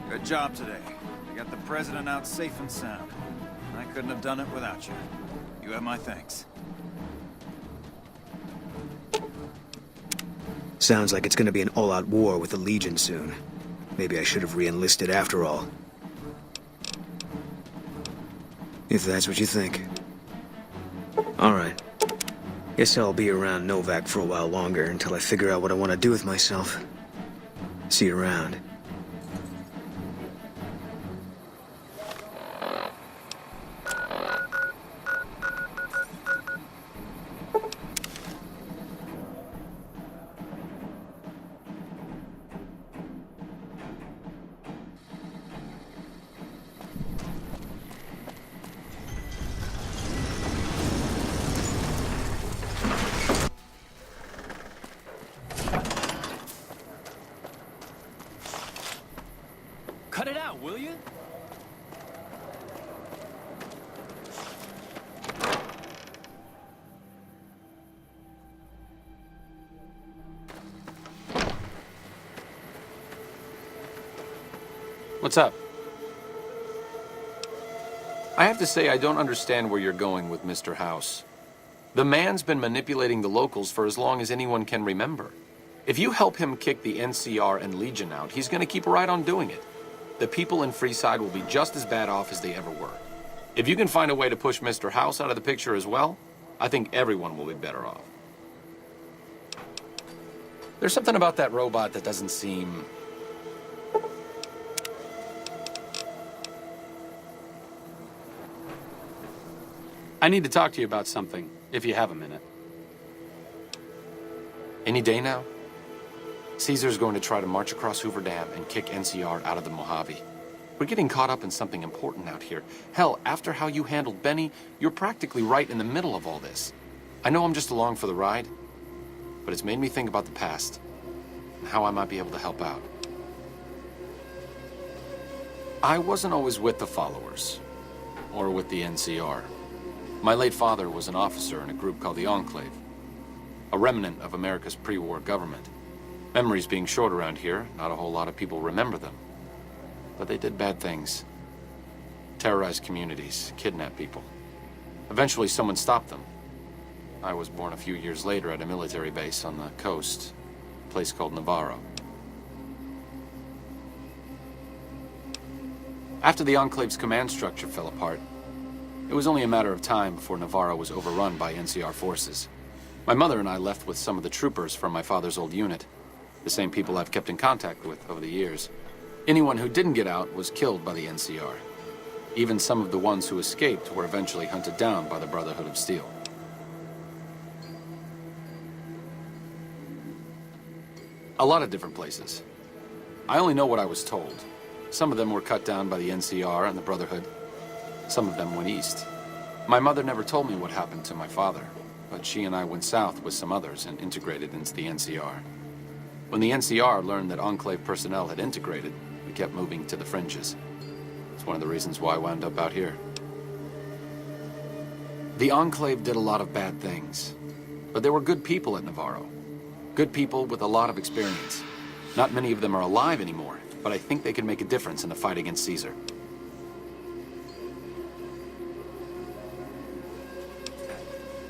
Good job today. You got the President out safe and sound. I couldn't have done it without you. You have my thanks. Sounds like it's gonna be an all-out war with the Legion soon. Maybe I should have re-enlisted after all. If that's what you think. Alright. Guess I'll be around Novak for a while longer until I figure out what I want to do with myself. See you around. Cut it out, will you? What's up? I have to say I don't understand where you're going with Mr. House. The man's been manipulating the locals for as long as anyone can remember. If you help him kick the NCR and Legion out, he's gonna keep right on doing it. The people in Freeside will be just as bad off as they ever were. If you can find a way to push Mr. House out of the picture as well, I think everyone will be better off. There's something about that robot that doesn't seem... I need to talk to you about something, if you have a minute. Any day now? Caesar's going to try to march across Hoover Dam and kick NCR out of the Mojave. We're getting caught up in something important out here. Hell, after how you handled Benny, you're practically right in the middle of all this. I know I'm just along for the ride, but it's made me think about the past and how I might be able to help out. I wasn't always with the followers, or with the NCR. My late father was an officer in a group called the Enclave, a remnant of America's pre-war government. Memories being short around here, not a whole lot of people remember them. But they did bad things. Terrorized communities, kidnapped people. Eventually someone stopped them. I was born a few years later at a military base on the coast, a place called Navarro. After the Enclave's command structure fell apart, it was only a matter of time before Navarro was overrun by NCR forces. My mother and I left with some of the troopers from my father's old unit. The same people I've kept in contact with over the years. Anyone who didn't get out was killed by the NCR. Even some of the ones who escaped were eventually hunted down by the Brotherhood of Steel. A lot of different places. I only know what I was told. Some of them were cut down by the NCR and the Brotherhood. Some of them went east. My mother never told me what happened to my father, but she and I went south with some others and integrated into the NCR. When the NCR learned that Enclave personnel had integrated, we kept moving to the fringes. It's one of the reasons why I wound up out here. The Enclave did a lot of bad things, but there were good people at Navarro. Good people with a lot of experience. Not many of them are alive anymore, but I think they can make a difference in the fight against Caesar.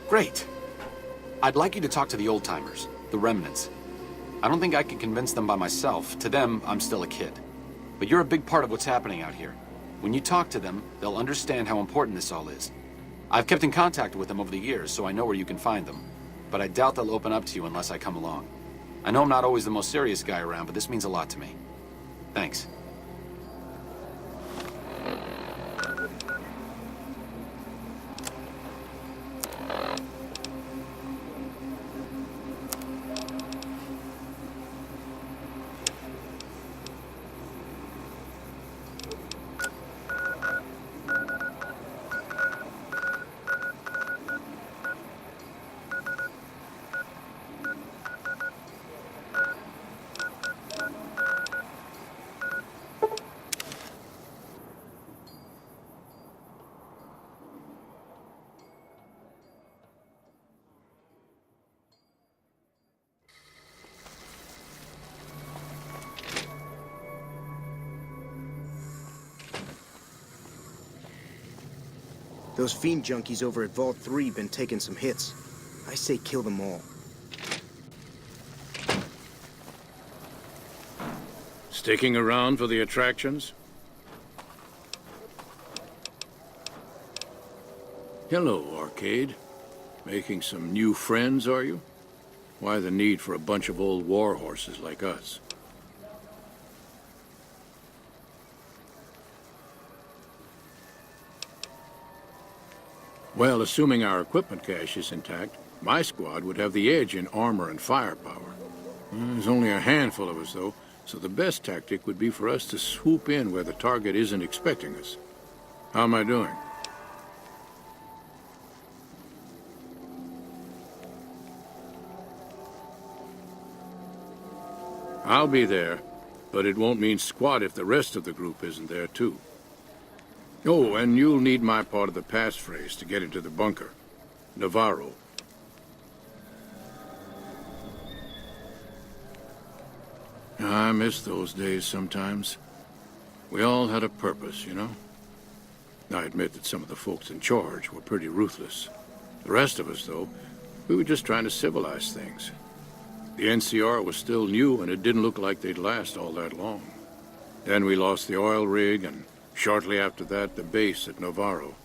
Great. I'd like you to talk to the old-timers, the remnants. I don't think I can convince them by myself. To them, I'm still a kid. But you're a big part of what's happening out here. When you talk to them, they'll understand how important this all is. I've kept in contact with them over the years, so I know where you can find them. But I doubt they'll open up to you unless I come along. I know I'm not always the most serious guy around, but this means a lot to me. Thanks. Those fiend junkies over at Vault 3 been taking some hits. I say kill them all. Sticking around for the attractions? Hello, Arcade. Making some new friends, are you? Why the need for a bunch of old war horses like us? Well, assuming our equipment cache is intact, my squad would have the edge in armor and firepower. There's only a handful of us, though, so the best tactic would be for us to swoop in where the target isn't expecting us. How am I doing? I'll be there, but it won't mean squat if the rest of the group isn't there, too. Oh, and you'll need my part of the passphrase to get into the bunker. Navarro. I miss those days sometimes. We all had a purpose, you know? I admit that some of the folks in charge were pretty ruthless. The rest of us, though, we were just trying to civilize things. The NCR was still new, and it didn't look like they'd last all that long. Then we lost the oil rig, and shortly after that, the base at Navarro.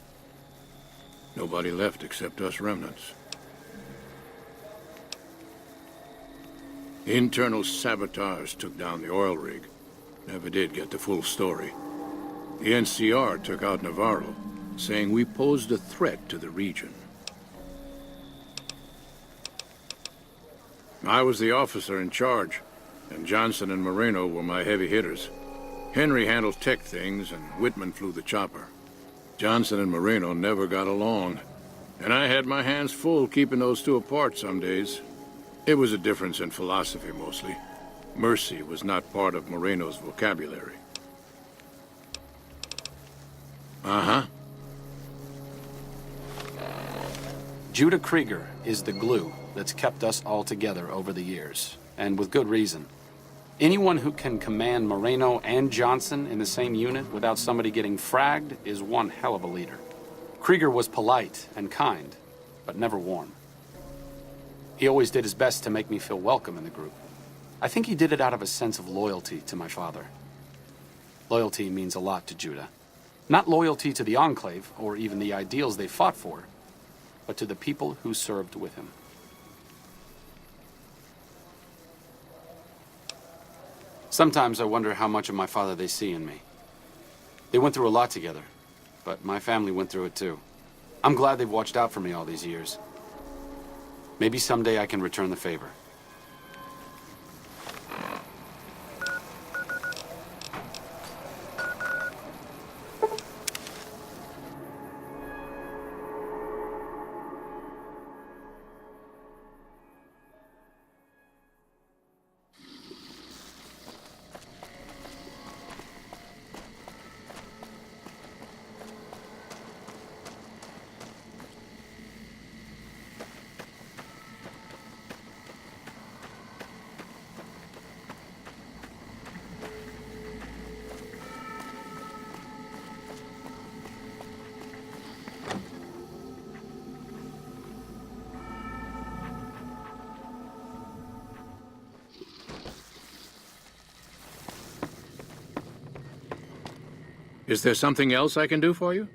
Nobody left except us remnants. Internal sabotage took down the oil rig. Never did get the full story. The NCR took out Navarro, saying we posed a threat to the region. I was the officer in charge, and Johnson and Moreno were my heavy hitters. Henry handled tech things, and Whitman flew the chopper. Johnson and Moreno never got along, and I had my hands full keeping those two apart some days. It was a difference in philosophy, mostly. Mercy was not part of Moreno's vocabulary. Uh-huh. Judah Krieger is the glue that's kept us all together over the years, and with good reason. Anyone who can command Moreno and Johnson in the same unit without somebody getting fragged is one hell of a leader. Krieger was polite and kind, but never warm. He always did his best to make me feel welcome in the group. I think he did it out of a sense of loyalty to my father. Loyalty means a lot to Judah. Not loyalty to the Enclave, or even the ideals they fought for, but to the people who served with him. Sometimes I wonder how much of my father they see in me. They went through a lot together, but my family went through it too. I'm glad they've watched out for me all these years. Maybe someday I can return the favor. Is there something else I can do for you?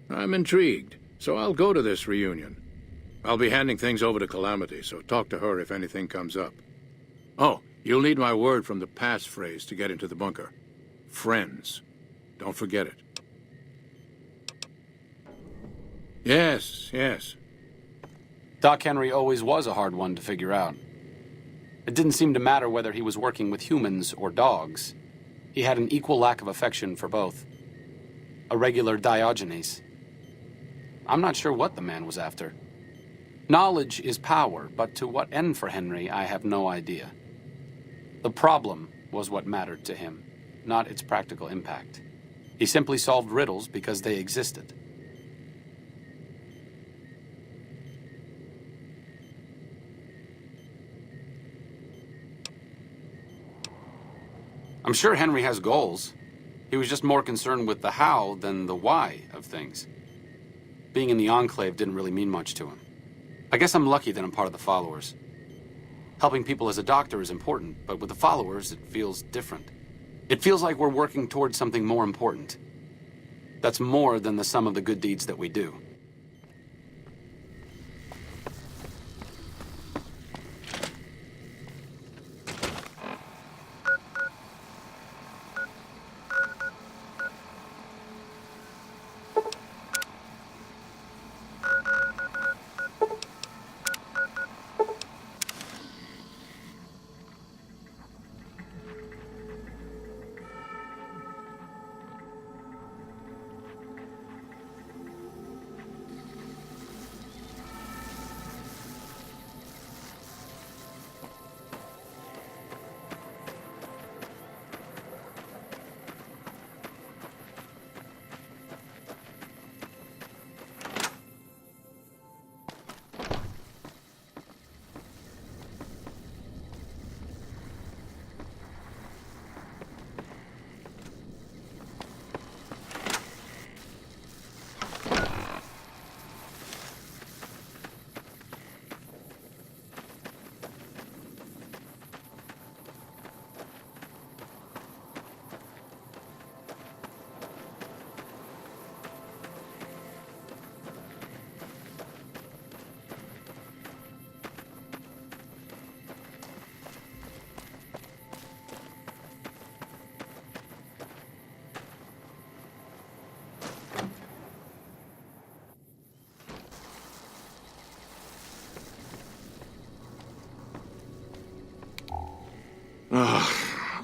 I'm intrigued, so I'll go to this reunion. I'll be handing things over to Calamity, so talk to her if anything comes up. Oh, you'll need my word from the passphrase to get into the bunker. Friends. Don't forget it. Yes. Doc Henry always was a hard one to figure out. It didn't seem to matter whether he was working with humans or dogs. He had an equal lack of affection for both. A regular Diogenes. I'm not sure what the man was after. Knowledge is power, but to what end for Henry, I have no idea. The problem was what mattered to him, not its practical impact. He simply solved riddles because they existed. I'm sure Henry has goals. He was just more concerned with the how than the why of things. Being in the Enclave didn't really mean much to him. I guess I'm lucky that I'm part of the followers. Helping people as a doctor is important, but with the followers, it feels different. It feels like we're working towards something more important. That's more than the sum of the good deeds that we do.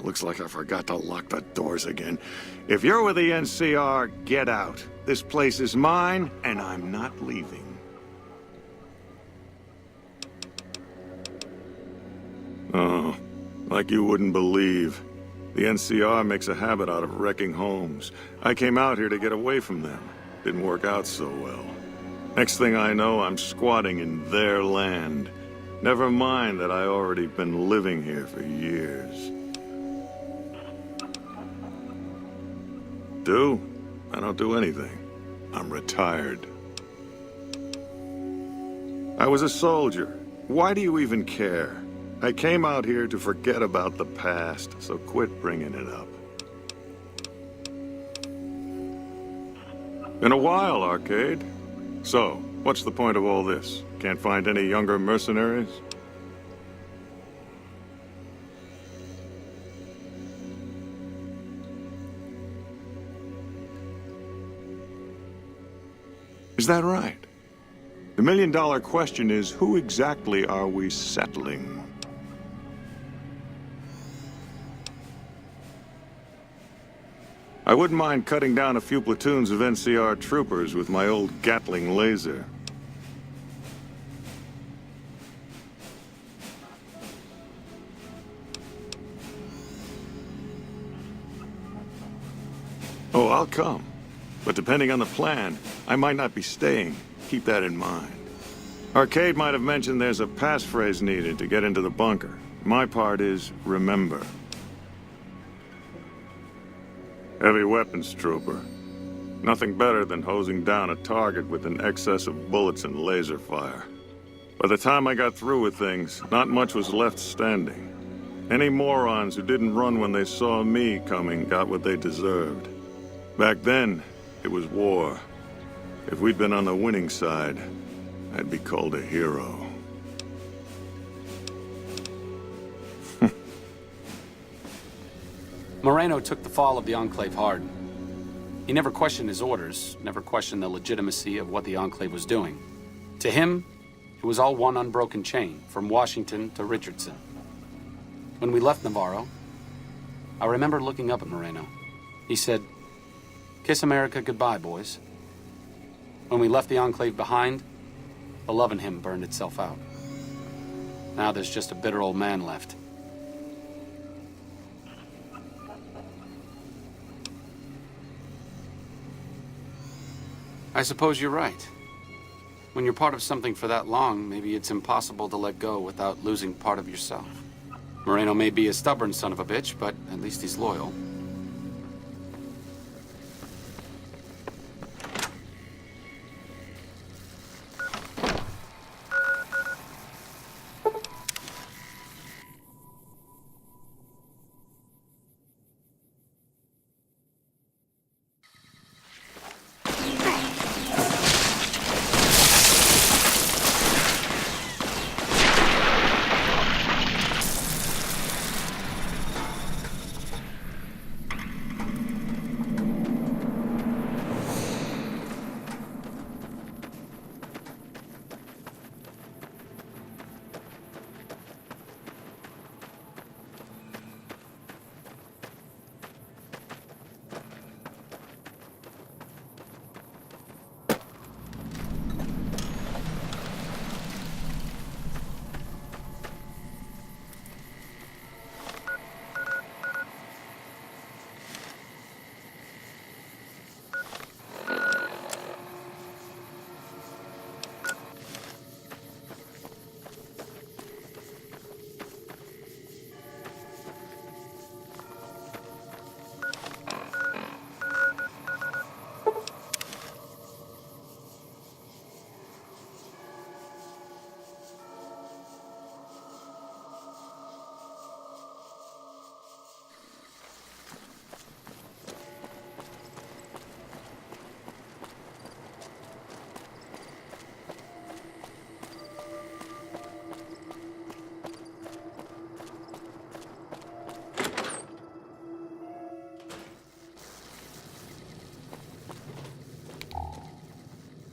Looks like I forgot to lock the doors again. If you're with the NCR, get out. This place is mine, and I'm not leaving. Oh, like you wouldn't believe. The NCR makes a habit out of wrecking homes. I came out here to get away from them. Didn't work out so well. Next thing I know, I'm squatting in their land. Never mind that I already been living here for years. I don't do anything. I'm retired. I was a soldier. Why do you even care? I came out here to forget about the past, so quit bringing it up. Been a while, Arcade. So, what's the point of all this? Can't find any younger mercenaries? Is that right? The million-dollar question is, who exactly are we settling? I wouldn't mind cutting down a few platoons of NCR troopers with my old Gatling laser. Oh, I'll come. But depending on the plan, I might not be staying. Keep that in mind. Arcade might have mentioned there's a passphrase needed to get into the bunker. My part is, remember. Heavy weapons trooper. Nothing better than hosing down a target with an excess of bullets and laser fire. By the time I got through with things, not much was left standing. Any morons who didn't run when they saw me coming got what they deserved. Back then, it was war. If we'd been on the winning side, I'd be called a hero. Moreno took the fall of the Enclave hard. He never questioned his orders, never questioned the legitimacy of what the Enclave was doing. To him, it was all one unbroken chain, from Washington to Richardson. When we left Navarro, I remember looking up at Moreno. He said, "Kiss America goodbye, boys." When we left the Enclave behind, the love in him burned itself out. Now there's just a bitter old man left. I suppose you're right. When you're part of something for that long, maybe it's impossible to let go without losing part of yourself. Moreno may be a stubborn son of a bitch, but at least he's loyal.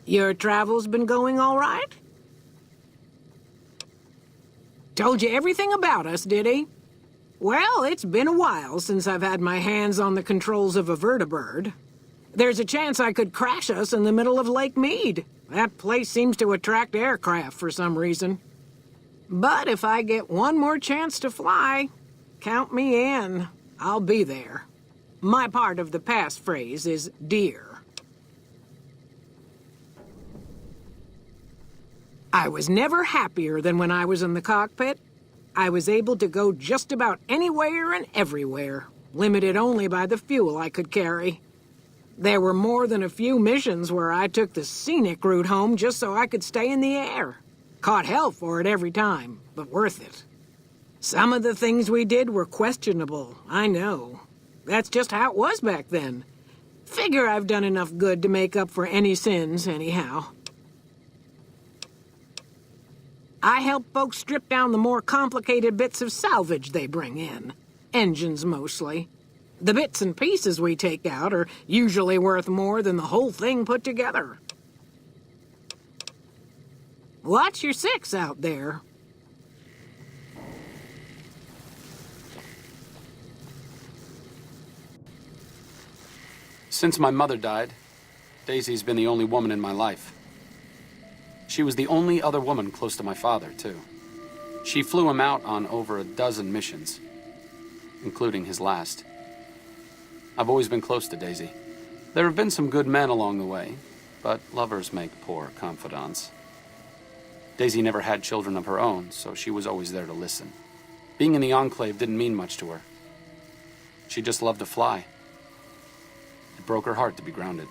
Your travels been going all right? Told you everything about us, did he? Well, it's been a while since I've had my hands on the controls of a vertibird. There's a chance I could crash us in the middle of Lake Mead. That place seems to attract aircraft for some reason. But if I get one more chance to fly, count me in. I'll be there. My part of the passphrase is dear. I was never happier than when I was in the cockpit. I was able to go just about anywhere and everywhere, limited only by the fuel I could carry. There were more than a few missions where I took the scenic route home just so I could stay in the air. Caught hell for it every time, but worth it. Some of the things we did were questionable, I know. That's just how it was back then. Figure I've done enough good to make up for any sins, anyhow. I help folks strip down the more complicated bits of salvage they bring in. Engines, mostly. The bits and pieces we take out are usually worth more than the whole thing put together. Watch your six out there. Since my mother died, Daisy's been the only woman in my life. She was the only other woman close to my father, too. She flew him out on over a dozen missions, including his last. I've always been close to Daisy. There have been some good men along the way, but lovers make poor confidants. Daisy never had children of her own, so she was always there to listen. Being in the Enclave didn't mean much to her. She just loved to fly. It broke her heart to be grounded.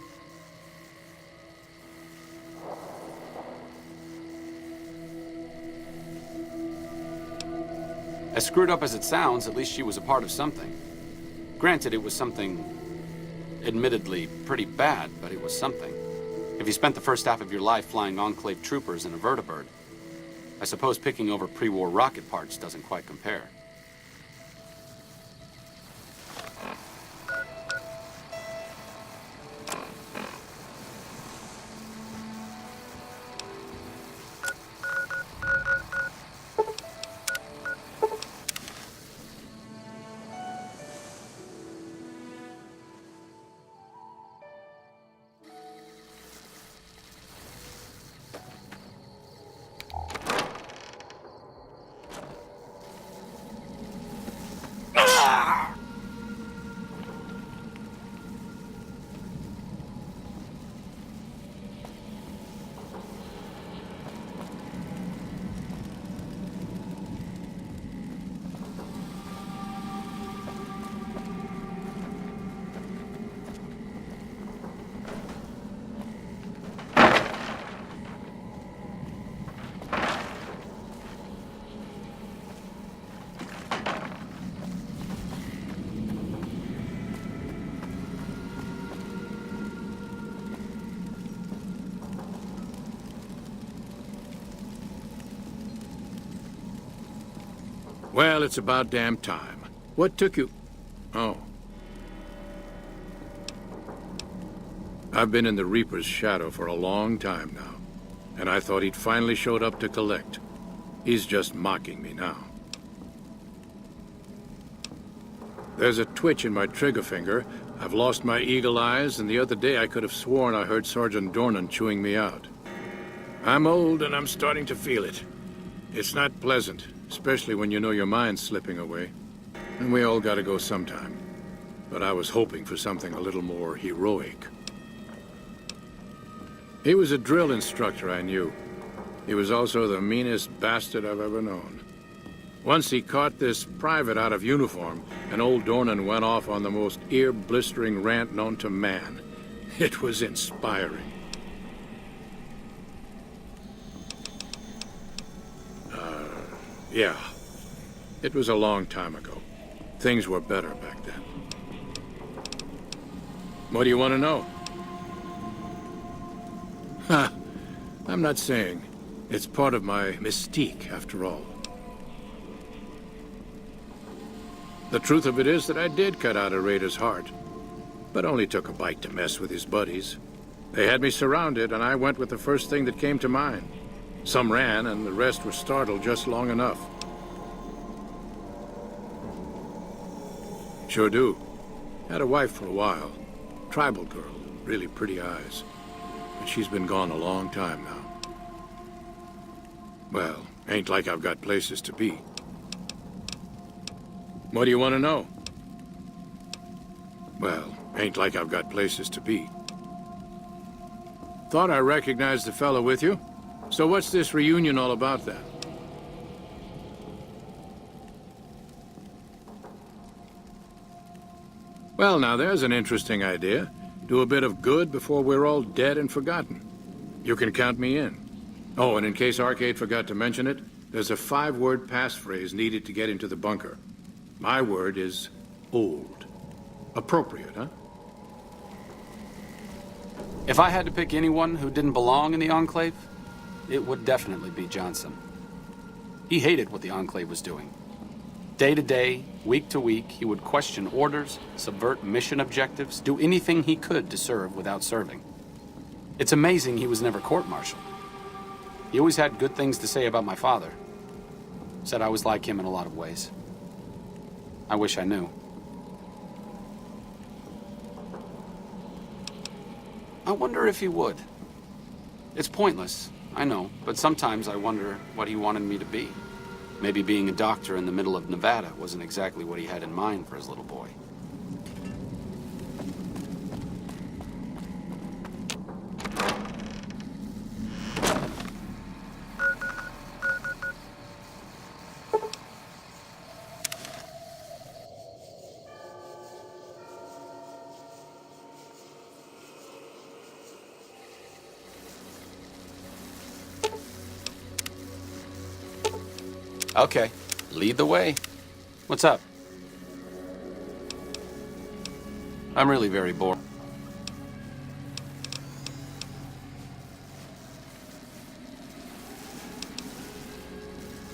As screwed up as it sounds, at least she was a part of something. Granted, it was something admittedly pretty bad, but it was something. If you spent the first half of your life flying Enclave troopers in a vertibird, I suppose picking over pre-war rocket parts doesn't quite compare. Well, it's about damn time. What took you... Oh. I've been in the Reaper's shadow for a long time now, and I thought he'd finally showed up to collect. He's just mocking me now. There's a twitch in my trigger finger. I've lost my eagle eyes, and the other day I could have sworn I heard Sergeant Dornan chewing me out. I'm old, and I'm starting to feel it. It's not pleasant, especially when you know your mind's slipping away. And we all gotta go sometime. But I was hoping for something a little more heroic. He was a drill instructor I knew. He was also the meanest bastard I've ever known. Once he caught this private out of uniform, and old Dornan went off on the most ear-blistering rant known to man. It was inspiring. Yeah. It was a long time ago. Things were better back then. What do you want to know? Ha! I'm not saying. It's part of my mystique, after all. The truth of it is that I did cut out a raider's heart, but only took a bite to mess with his buddies. They had me surrounded, and I went with the first thing that came to mind. Some ran, and the rest were startled just long enough. Sure do. Had a wife for a while. Tribal girl, really pretty eyes. But she's been gone a long time now. Well, ain't like I've got places to be. What do you want to know? Well, ain't like I've got places to be. Thought I recognized the fellow with you. So what's this reunion all about then? Well, now there's an interesting idea. Do a bit of good before we're all dead and forgotten. You can count me in. Oh, and in case Arcade forgot to mention it, there's a 5-word passphrase needed to get into the bunker. My word is Auld. Appropriate, huh? If I had to pick anyone who didn't belong in the Enclave, it would definitely be Johnson. He hated what the Enclave was doing. Day to day, week to week, he would question orders, subvert mission objectives, do anything he could to serve without serving. It's amazing he was never court-martialed. He always had good things to say about my father. Said I was like him in a lot of ways. I wish I knew. I wonder if he would. It's pointless, I know, but sometimes I wonder what he wanted me to be. Maybe being a doctor in the middle of Nevada wasn't exactly what he had in mind for his little boy. Okay, lead the way. What's up? I'm really very bored.